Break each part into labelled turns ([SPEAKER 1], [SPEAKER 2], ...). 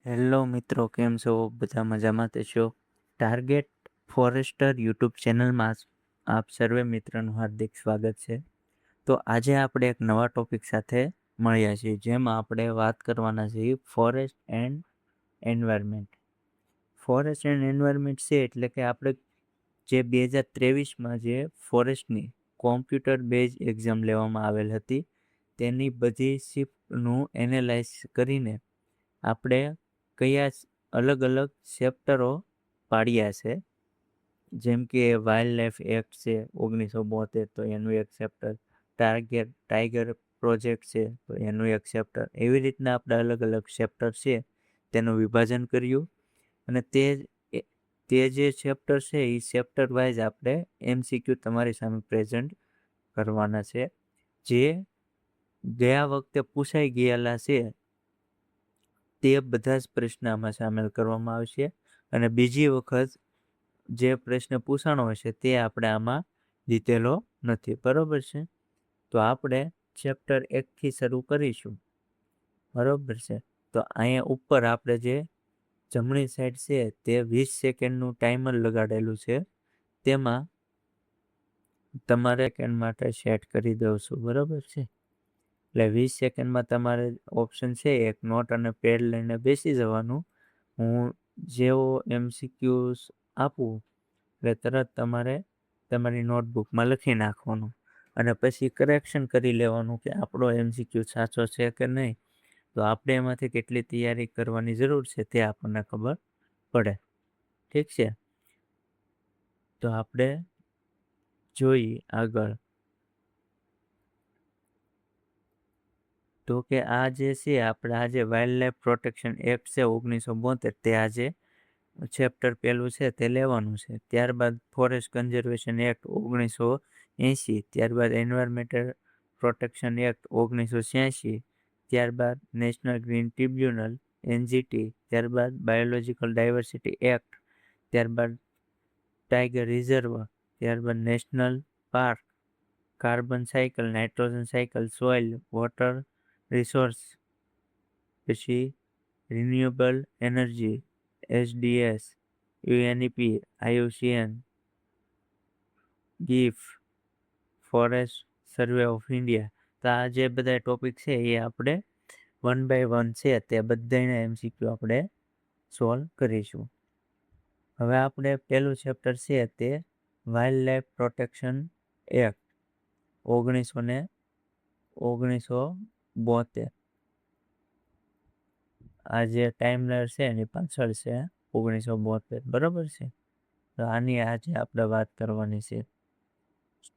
[SPEAKER 1] Hello મિત્રો, કેમ છો? બધા મજામાં તો છો? ટાર્ગેટ ફોરેસ્ટર યુટ્યુબ ચેનલમાં આપ સર્વે મિત્રોનું હાર્દિક સ્વાગત છે. તો આજે આપણે એક નવા ટોપિક સાથે મળ્યા છીએ, જેમાં આપણે વાત કરવાના છીએ forest and environment. Forest and environment છે એટલે કે આપણે જે 2023માં જે ફોરેસ્ટની કોમ્પ્યુટર બેઝ એક્ઝામ લેવામાં આવેલ હતી, તેની બધી શિફ્ટનું એનાલાઇઝ કરીને આપણે કયા અલગ અલગ ચેપ્ટરો પાડ્યા છે. જેમ કે વાઇલ્ડ લાઈફ એક્ટ છે 1972, તો એનું એક ચેપ્ટર. ટાઈગર પ્રોજેક્ટ છે તો એનું એક ચેપ્ટર. એવી રીતના આપણે અલગ અલગ ચેપ્ટર છે તેનું વિભાજન કર્યું, અને તે જે ચેપ્ટર છે એ ચેપ્ટર વાઇઝ આપણે MCQ તમારી સામે પ્રેઝન્ટ કરવાના છે, જે ગયા વખતે પૂછાઈ ગયેલા છે તે બધા જ પ્રશ્ન આમાં સામેલ કરવામાં આવશે, અને બીજી વખત જે પ્રશ્ન પૂછાણો હશે તે આપણે આમાં લીધેલો નથી. બરોબર છે? તો આપણે ચેપ્ટર 1થી શરૂ કરીશું. બરોબર છે? તો અહીંયા ઉપર આપણે જે જમણી સાઈડ છે તે 20 સેકન્ડનું ટાઈમર લગાડેલું છે, તેમાં તમારે સેકન્ડ માટે સેટ કરી દઉં છું. બરોબર છે? એટલે 20 સેકન્ડમાં તમારે ઓપ્શન છે એક નોટ અને પેડ લઈને બેસી જવાનું. હું જેવો MCQs આપું એટલે તરત તમારે તમારી નોટબુકમાં લખી નાખવાનું, અને પછી કરેક્શન કરી લેવાનું કે આપણો MCQ સાચો છે કે નહીં. તો આપણે એમાંથી કેટલી તૈયારી કરવાની જરૂર છે તે આપણને ખબર પડે. ઠીક છે? તો આપણે જોઈએ આગળ. તો કે આ જે છે આપણે આજે વાઇલ્ડ લાઈફ પ્રોટેક્શન એક્ટ છે 1972, તે આજે ચેપ્ટર પહેલું છે તે લેવાનું છે. ત્યારબાદ ફોરેસ્ટ કન્ઝર્વેશન એક્ટ 1980, ત્યારબાદ એન્વાયરમેન્ટલ પ્રોટેક્શન એક્ટ 1986, ત્યારબાદ નેશનલ ગ્રીન ટ્રિબ્યુનલ NGT, ત્યારબાદ બાયોલોજિકલ ડાયવર્સિટી એક્ટ, ત્યારબાદ ટાઈગર રિઝર્વ, ત્યારબાદ national park, carbon cycle, nitrogen cycle, soil water resource, પછી renewable energy SDS, UNEP, IUCN, GIF, forest survey of India. તો આ જે બધા topic છે એ આપણે 1 by 1 છે તે બધાના MCQ આપણે સોલ્વ કરીશું. હવે આપણે પહેલું ચેપ્ટર છે તે વાઇલ્ડ લાઈફ પ્રોટેક્શન એક્ટ 1972. આ જે ટાઈમલાઈન છે એની પાછળ છે 1972. બરોબર છે? તો આની આજે આપણે વાત કરવાની છે.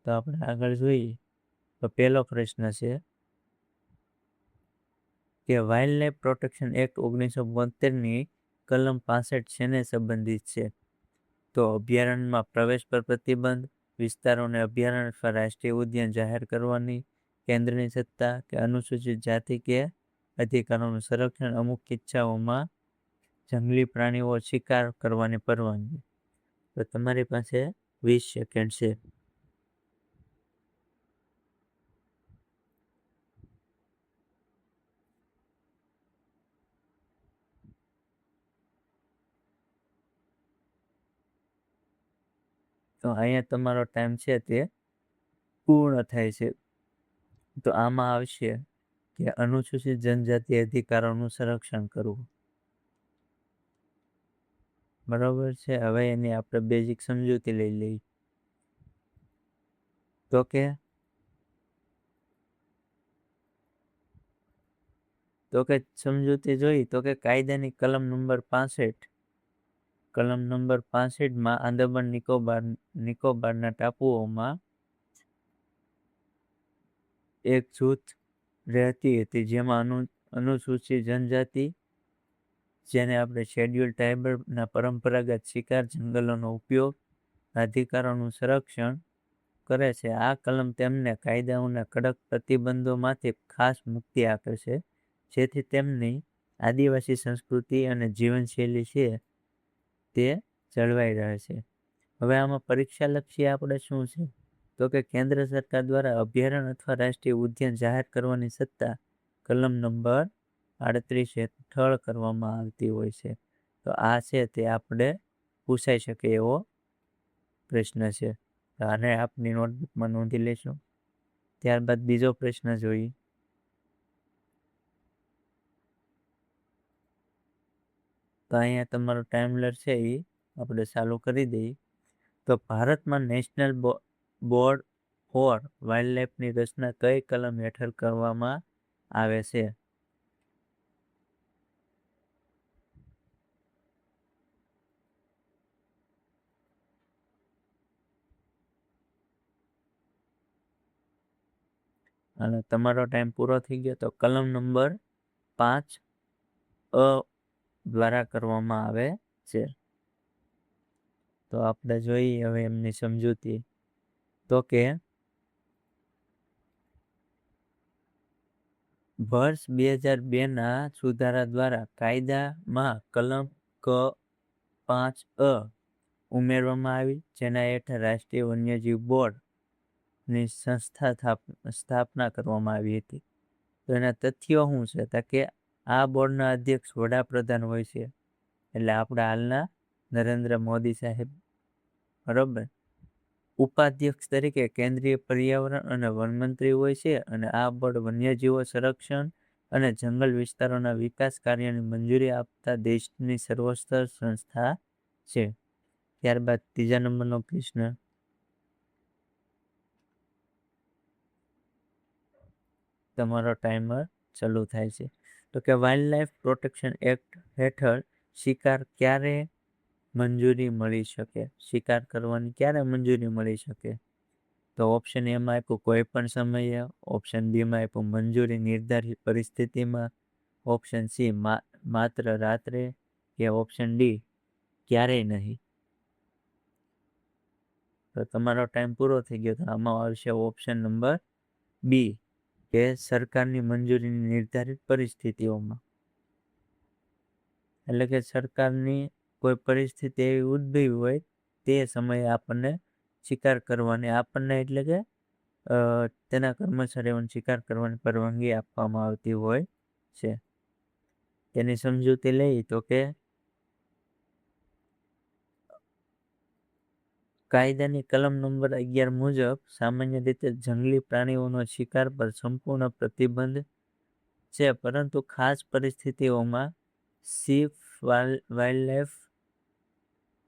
[SPEAKER 1] તો આપણે આગળ જોઈએ તો પહેલો પ્રશ્ન છે કે વાઇલ્ડ લાઈફ પ્રોટેક્શન એક્ટ 1972ની કલમ 65 શેને સંબંધિત છે? તો અભયારણ્યમાં પ્રવેશ પર પ્રતિબંધ, વિસ્તારોને અભયારણ્ય અથવા રાષ્ટ્રીય ઉદ્યાન જાહેર કરવાની કેન્દ્રની સત્તા, કે અનુસૂચિત જાતિ કે અધિકારોનું સંરક્ષણ, અમુક કિસ્સાઓમાં જંગલી પ્રાણીઓ શિકાર કરવાની પરવાનગી. તો તમારી પાસે 20 સેકન્ડ છે. તો અહીંયા તમારો ટાઈમ છે તે પૂર્ણ થાય છે. તો આમાં આવશે કે અનુસૂચિત જનજાતિ અધિકારોનું સંરક્ષણ કરવું. બરોબર છે? હવે એની આપણે બેઝિક સમજૂતી લઈ લઈએ. તો કે સમજૂતી જોઈ તો કે કાયદાની કલમ નંબર 65માં આંદામાન નિકોબારના ટાપુઓમાં એક જૂથ રહેતી હતી, જેમાં અનુસૂચિત જનજાતિ, જેને આપણે શેડ્યુલ ટ્રાઇબના પરંપરાગત શિકાર, જંગલોનો ઉપયોગ, અધિકારોનું સંરક્ષણ કરે છે. આ કલમ તેમને કાયદાઓના કડક પ્રતિબંધોમાંથી ખાસ મુક્તિ આપે છે, જેથી તેમની આદિવાસી સંસ્કૃતિ અને જીવનશૈલી છે તે જળવાઈ રહે છે. હવે આમાં પરીક્ષાલક્ષી આપણે શું છે? તો કે કેન્દ્ર સરકાર દ્વારા અભયારણ્ય અથવા રાષ્ટ્રીય ઉદ્યાન જાહેર કરવાની સત્તા કલમ નંબર 38 હેઠળ કરવામાં આવતી હોય છે. તો આ છે તે આપણે પૂછાઈ શકે એવો પ્રશ્ન છે. આને આપની નોટબુકમાં નોંધી લેશો. ત્યારબાદ બીજો પ્રશ્ન જોઈએ. તો અહીંયા તમારો ટાઈમલર છે એ આપણે ચાલુ કરી દઈએ. તો ભારતમાં નેશનલ બોર્ડ ફોર વાઇલ્ડલાઇફની રચના કઈ કલમ હેઠળ કરવામાં આવે છે? અને તમારો ટાઈમ પૂરો થઈ ગયો. તો કલમ નંબર 5 દ્વારા કરવામાં આવે છે. તો આપણે જોઈએ હવે એમની સમજૂતી. તો કે વર્ષ 2002ના સુધારા દ્વારા કાયદામાં કલમ ક 5 ઉમેરવામાં આવી, જેના હેઠળ રાષ્ટ્રીય વન્યજીવ બોર્ડની સ્થાપના કરવામાં આવી હતી. તો એના તથ્યો શું છે? તો કે આ બોર્ડના અધ્યક્ષ વડાપ્રધાન હોય છે, એટલે આપણા હાલના નરેન્દ્ર મોદી સાહેબ, બરોબર. ઉપાધ્યક્ષ તરીકે કેન્દ્રીય પર્યાવરણ અને વનમંત્રી હોય છે, અને આ બોર્ડ વન્યજીવો સંરક્ષણ અને જંગલ વિસ્તારોના વિકાસ કાર્યની મંજૂરી આપતા દેશની સર્વોચ્ચ સંસ્થા છે. ત્યારબાદ ત્રીજા નંબરનો પ્રશ્ન. તમારો ટાઈમર ચાલુ થાય છે. તો કે વાઇલ્ડ લાઇફ પ્રોટેક્શન એક્ટ હેઠળ શિકાર ક્યારે મંજૂરી મળી શકે? શિકાર કરવાની ક્યારે મંજૂરી મળી શકે? તો ઓપ્શન એમાં આપ્યું કોઈ પણ સમયે, ઓપ્શન બીમાં આપ્યું મંજૂરી નિર્ધારિત પરિસ્થિતિમાં, ઓપ્શન સી માત્ર રાત્રે, કે ઓપ્શન ડી ક્યારેય નહીં. તો તમારો ટાઈમ પૂરો થઈ ગયો. તો આમાં આવશે ઓપ્શન નંબર બી, કે સરકારની મંજૂરીની નિર્ધારિત પરિસ્થિતિઓમાં. એટલે કે સરકારની કોઈ પરિસ્થિતિ એવી ઉદ્ભવી હોય તે સમયે આપણને શિકાર કરવાની, આપણને એટલે કે તેના કર્મચારીઓને શિકાર કરવાની પરવાનગી આપવામાં આવતી હોય છે. તેની સમજૂતી લઈ તો કે કાયદાની કલમ નંબર 11 મુજબ સામાન્ય રીતે જંગલી પ્રાણીઓનો શિકાર પર સંપૂર્ણ પ્રતિબંધ છે, પરંતુ ખાસ પરિસ્થિતિઓમાં ચીફ વાઇલ્ડલાઇફ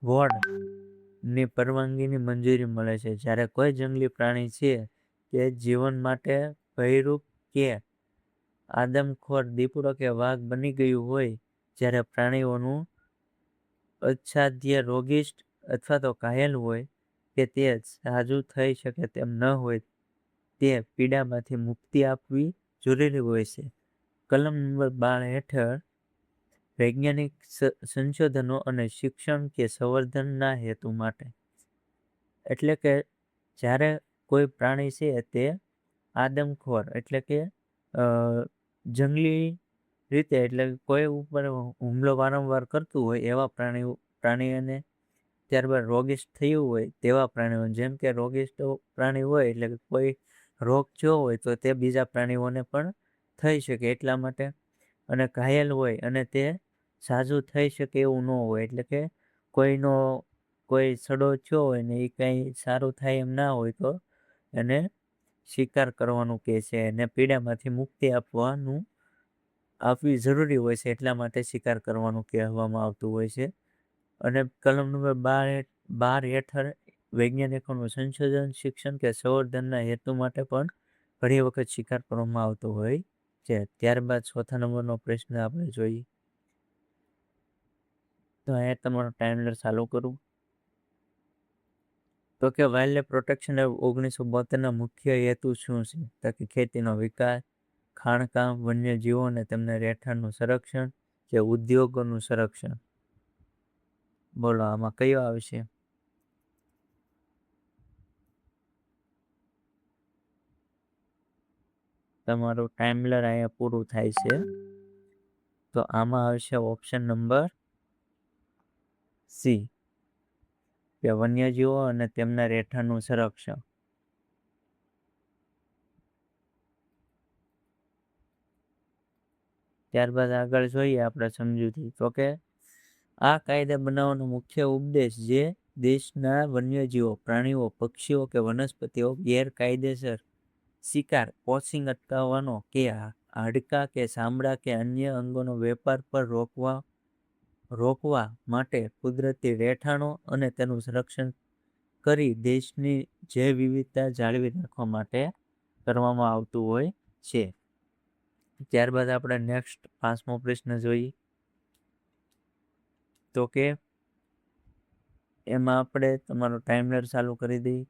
[SPEAKER 1] વોર્ડની પરવાનગીની મંજૂરી મળે છે. જ્યારે કોઈ જંગલી પ્રાણી છે કે જીવન માટે ભયરૂપ કે આદમખોર દીપડો કે વાઘ બની ગયું હોય, જ્યારે પ્રાણીઓનું અસાધ્ય રોગિષ્ટ અથવા તો ઘાયલ હોય, કે તે સાજું થઈ શકે તેમ ન હોય, તે પીડામાંથી મુક્તિ આપવી જરૂરી હોય છે. કલમ નંબર 12 હેઠળ વૈજ્ઞાનિક સંશોધનો અને શિક્ષણ કે સંવર્ધનના હેતુ માટે. એટલે કે જ્યારે કોઈ પ્રાણી છે તે આદમખોર એટલે કે જંગલી રીતે, એટલે કોઈ ઉપર હુમલો વારંવાર કરતું હોય એવા પ્રાણીઓને, ત્યારબાદ રોગિષ્ટ થયું હોય તેવા પ્રાણીઓ, જેમ કે રોગિષ્ટ પ્રાણી હોય એટલે કે કોઈ રોગ જો હોય તો તે બીજા પ્રાણીઓને પણ થઈ શકે એટલા માટે, અને ઘાયલ હોય અને તે સાજું થઈ શકે એવું ન હોય, એટલે કે કોઈ સડો થયો હોય ને એ કંઈ સારું થાય એમ ના હોય, તો એને શિકાર કરવાનું કહે છે, અને પીડામાંથી મુક્તિ આપવી જરૂરી હોય છે, એટલા માટે શિકાર કરવાનું કહેવામાં આવતું હોય છે. અને કલમ નંબર 12 હેઠળ વૈજ્ઞાનિકોનું સંશોધન, શિક્ષણ કે સંવર્ધનના હેતુ માટે પણ ઘણી વખત શિકાર કરવામાં આવતો હોય છે. ત્યારબાદ ચોથા નંબરનો પ્રશ્ન આપણે જોઈએ. તો અહીંયા તમારો ટાઈમર ચાલુ કરું. તો કે વાઇલ્ડ પ્રોટેક્શન 1972ના મુખ્ય હેતુ શું છે? તો કે ખેતીનો વિકાસ, ખાણકામ, વન્યજીવો અને તેમના રહેઠાણનું સંરક્ષણ, કે ઉદ્યોગોનું સંરક્ષણ. બોલો આમાં કયો આવશે? તમારું ટાઈમલર અહીંયા પૂરું થાય છે. તો આમાં આવશે ઓપ્શન નંબર સી, કે વન્યજીવો અને તેમના રહેઠાણનું સંરક્ષણ. ત્યારબાદ આગળ જોઈએ આપણે સમજૂતી. તો કે આ કાયદા બનાવવાનો મુખ્ય ઉદ્દેશ જે દેશના વન્યજીવો, પ્રાણીઓ, પક્ષીઓ કે વનસ્પતિઓ ગેરકાયદેસર શિકાર, પોચિંગ અટકાવવાનો કે હાડકાં કે ચામડા કે અન્ય અંગોનો વેપાર પર રોકવા માટે કુદરતી રહેઠાણો અને તેનું સંરક્ષણ કરી દેશની જૈવ વિવિધતા જાળવી રાખવા માટે કરવામાં આવતું હોય છે. ત્યારબાદ આપણે નેક્સ્ટ 5મો પ્રશ્ન જોઈએ. તો કે એમાં આપણે તમારો ટાઈમર ચાલુ કરી દઈએ.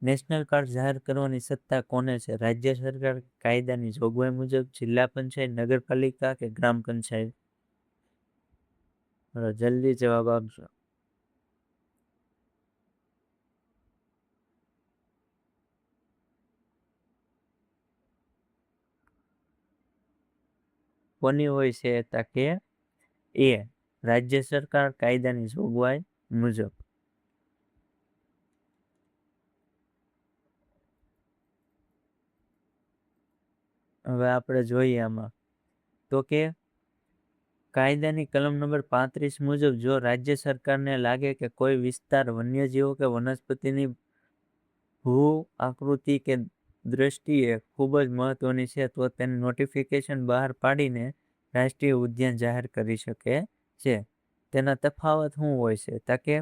[SPEAKER 1] નેશનલ પાર્ક જાહેર કરવાની સત્તા કોને છે? રાજ્ય સરકાર, કાયદાની જોગવાઈ મુજબ, જિલ્લા પંચાયત, નગરપાલિકા કે ગ્રામ પંચાયત? જલ્દી જવાબ આપજો. કોની હોય છે? કે એ રાજ્ય સરકાર, કાયદાની જોગવાઈ મુજબ. હવે આપણે જોઈએ આમાં. તો કે કાયદાની કલમ નંબર 35 મુજબ જો રાજ્ય સરકારને લાગે કે કોઈ વિસ્તાર વન્યજીવો કે વનસ્પતિની ભૂ આકૃતિ કે દ્રષ્ટિએ ખૂબ જ મહત્વની છે તો તેને નોટિફિકેશન બહાર પાડીને રાષ્ટ્રીય ઉદ્યાન જાહેર કરી શકે છે. તેના તફાવત શું હોય છે? તો કે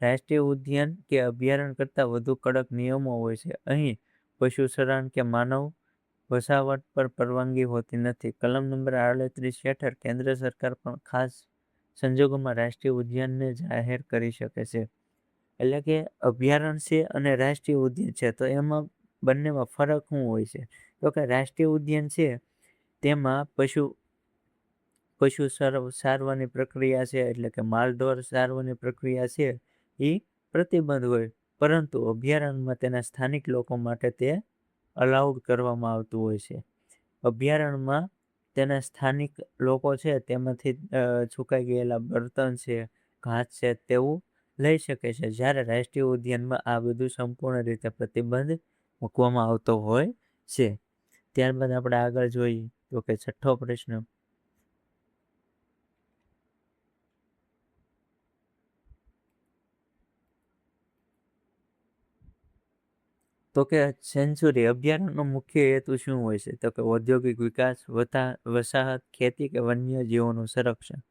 [SPEAKER 1] રાષ્ટ્રીય ઉદ્યાન કે અભયારણ્ય કરતાં વધુ કડક નિયમો હોય છે. અહીં પશુ શરણ કે માનવ વસાવટ પર પરવાનગી હોતી નથી. કલમ નંબર 38 હેઠળ કેન્દ્ર સરકાર પણ ખાસ સંજોગોમાં રાષ્ટ્રીય ઉદ્યાનને જાહેર કરી શકે છે. એટલે કે અભયારણ્ય છે અને રાષ્ટ્રીય ઉદ્યાન છે તો એમાં બંનેમાં ફરક શું હોય છે? તો કે રાષ્ટ્રીય ઉદ્યાન છે તેમાં પશુ સારવાની પ્રક્રિયા છે, એટલે કે માલઢોર સારવાની પ્રક્રિયા છે એ પ્રતિબંધ હોય, પરંતુ અભયારણ્યમાં તેના સ્થાનિક લોકો માટે તે અલાઉડ કરવામાં આવતું હોય છે. અભયારણ્યમાં તેના સ્થાનિક લોકો છે તેમાંથી સુકાઈ ગયેલા બર્તન છે, ઘાસ છે તેવું લઈ શકે છે. જ્યારે રાષ્ટ્રીય ઉદ્યાનમાં આ બધું સંપૂર્ણ રીતે પ્રતિબંધ મૂકવામાં આવતો હોય છે. ત્યારબાદ આપણે આગળ જોઈએ. તો કે 6થો પ્રશ્ન. તો કે સેન્ચુરી અભયારણ્યનો મુખ્ય હેતુ શું હોય છે? તો કે ઔદ્યોગિક વિકાસ, વસાહત, ખેતી કે વન્ય જીવોનું સંરક્ષણ?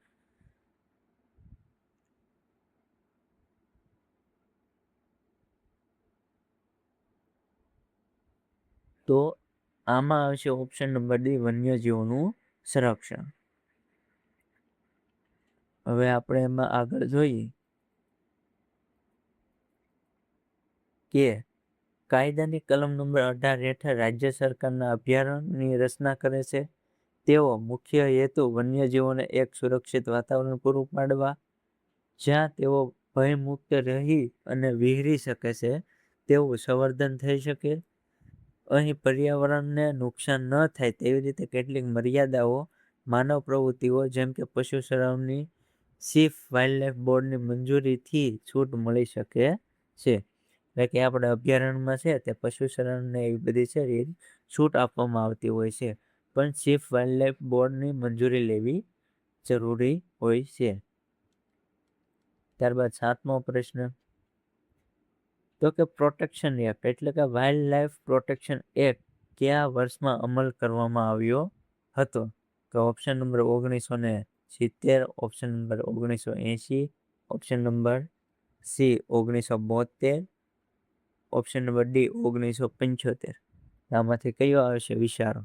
[SPEAKER 1] તો આમાં આવશે ઓપ્શન નંબર ડી, વન્યજીવોનું સંરક્ષણ. હવે આપણે એમાં આગળ જોઈએ કે કાયદાની કલમ નંબર 18 હેઠળ રાજ્ય સરકારના અભયારણ્યની રચના કરે છે. તેઓ મુખ્ય હેતુ વન્યજીવોને એક સુરક્ષિત વાતાવરણ પૂરું પાડવા, જ્યાં તેઓ ભયમુક્ત રહી અને વિહરી શકે છે તેવું સંવર્ધન થઈ શકે, અહીં પર્યાવરણને નુકસાન ન થાય તેવી રીતે કેટલીક મર્યાદાઓ, માનવ પ્રવૃત્તિઓ જેમ કે પશુ ચરાવણી ચીફ વાઇલ્ડલાઇફ બોર્ડની મંજૂરીથી છૂટ મળી શકે છે. એટલે કે આપણે અભયારણ્યમાં છે તે પશુ ચરણને એવી બધી છે એ છૂટ આપવામાં આવતી હોય છે, પણ ચીફ વાઇલ્ડલાઇફ બોર્ડની મંજૂરી લેવી જરૂરી હોય છે. ત્યારબાદ 7મો પ્રશ્ન. તો કે પ્રોટેક્શન એક્ટ એટલે કે વાઇલ્ડ લાઈફ પ્રોટેક્શન એક્ટ કયા વર્ષમાં અમલ કરવામાં આવ્યો હતો? તો option number 1970, option number 1980, option number C 1972, option number D 1975. આમાંથી કયો આવશે વિચારો?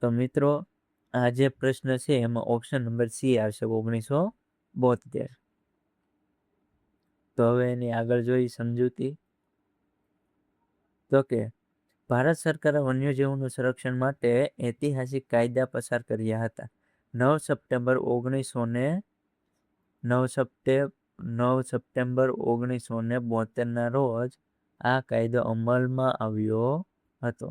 [SPEAKER 1] તો મિત્રો આ જે પ્રશ્ન છે એમાં ઓપ્શન નંબર સી આવશે 1972. તો હવે એની આગળ જોઈ સમજૂતી. તો કે ભારત સરકારે વન્યજીવોનું સંરક્ષણ માટે ઐતિહાસિક કાયદા પસાર કર્યા હતા. 9 સપ્ટેમ્બર 1972ના રોજ આ કાયદો અમલમાં આવ્યો હતો.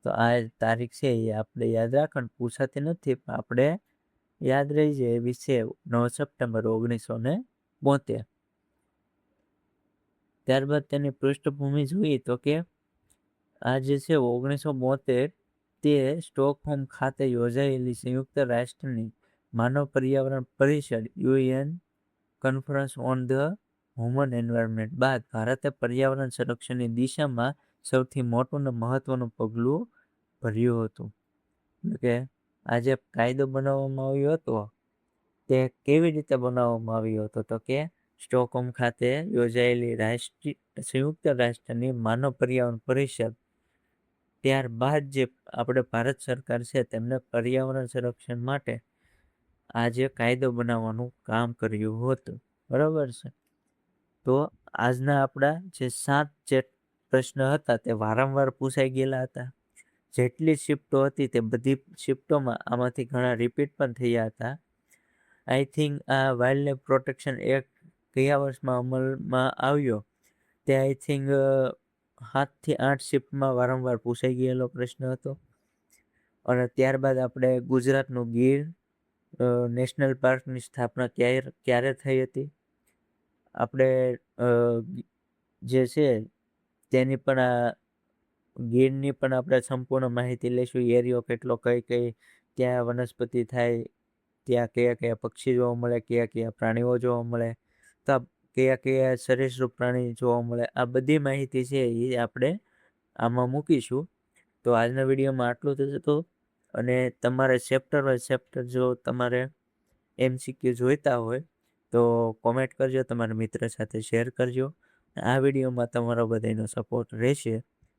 [SPEAKER 1] તો આ તારીખ છે એ આપણે યાદ રાખવાનું પૂછાતી નથી, પણ આપણે યાદ રહી જાય એવી છે 9 સપ્ટેમ્બર 1972. ત્યારબાદ તેની પૃષ્ઠભૂમિ જોઈએ તો કે આ જે છે 1972 તે સ્ટોકહોમ ખાતે યોજાયેલી સંયુક્ત રાષ્ટ્રની માનવ પર્યાવરણ પરિષદ UN conference on the human environment બાદ ભારતે પર્યાવરણ સંરક્ષણની દિશામાં સૌથી મોટું અને મહત્વનું પગલું ભર્યું હતું. એટલે કે આ જે કાયદો બનાવવામાં આવ્યો હતો તે કેવી રીતે બનાવવામાં આવ્યો હતો તો કે સ્ટોકહોમ ખાતે યોજાયેલી સંયુક્ત રાષ્ટ્રની માનવ પર્યાવરણ પરિષદ ત્યારબાદ જે આપણે ભારત સરકાર છે તેમને પર્યાવરણ સંરક્ષણ માટે આ જે કાયદો બનાવવાનું કામ કર્યું હતું. બરાબર છે. તો આજના આપણા જે 7 જે પ્રશ્ન હતા તે વારંવાર પૂછાઈ ગયેલા હતા. જેટલી શિફ્ટો હતી તે બધી શિફ્ટોમાં આમાંથી ઘણા રિપીટ પણ થયા હતા. આઈ થિંક આ વાઇલ્ડ લાઇફ પ્રોટેક્શન એક્ટ કયા વર્ષમાં અમલમાં આવ્યો તે આઈ થિંક 7 થી 8 શિફ્ટમાં વારંવાર પૂછાઈ ગયેલો પ્રશ્ન હતો. અને ત્યારબાદ આપણે ગુજરાતનું ગીર નેશનલ પાર્કની સ્થાપના ક્યારે થઈ હતી, આપણે જે છે તેની પણ આ ગીરની પણ આપણે સંપૂર્ણ માહિતી લઈશું. એરિયો કેટલો, કઈ ત્યાં વનસ્પતિ થાય, ત્યાં કયા કયા પક્ષી જોવા મળે, કયા કયા પ્રાણીઓ જોવા મળે, તો કયા કયા સરીસૃપ પ્રાણી જોવા મળે, આ બધી માહિતી છે એ આપણે આમાં મૂકીશું. તો આજના વિડીયોમાં આટલું જ હતું. અને તમારે ચેપ્ટર વાઇઝ ચેપ્ટર જો તમારે MCQ જોઈતા હોય તો કોમેન્ટ કરજો, તમારા મિત્ર સાથે શેર કરજો. આ વિડીયોમાં તમારો બધાનો સપોર્ટ રહેશે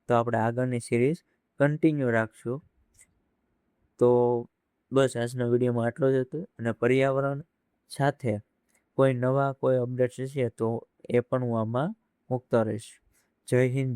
[SPEAKER 1] તો આપણે આગળની સિરીઝ કન્ટિન્યુ રાખશું. તો બસ આજના વિડીયોમાં આટલું જ હતું. અને પર્યાવરણ સાથે કોઈ નવા કોઈ અપડેટ્સ હશે તો એ પણ હું આમાં મૂકતો રહીશ. જય હિન્દ.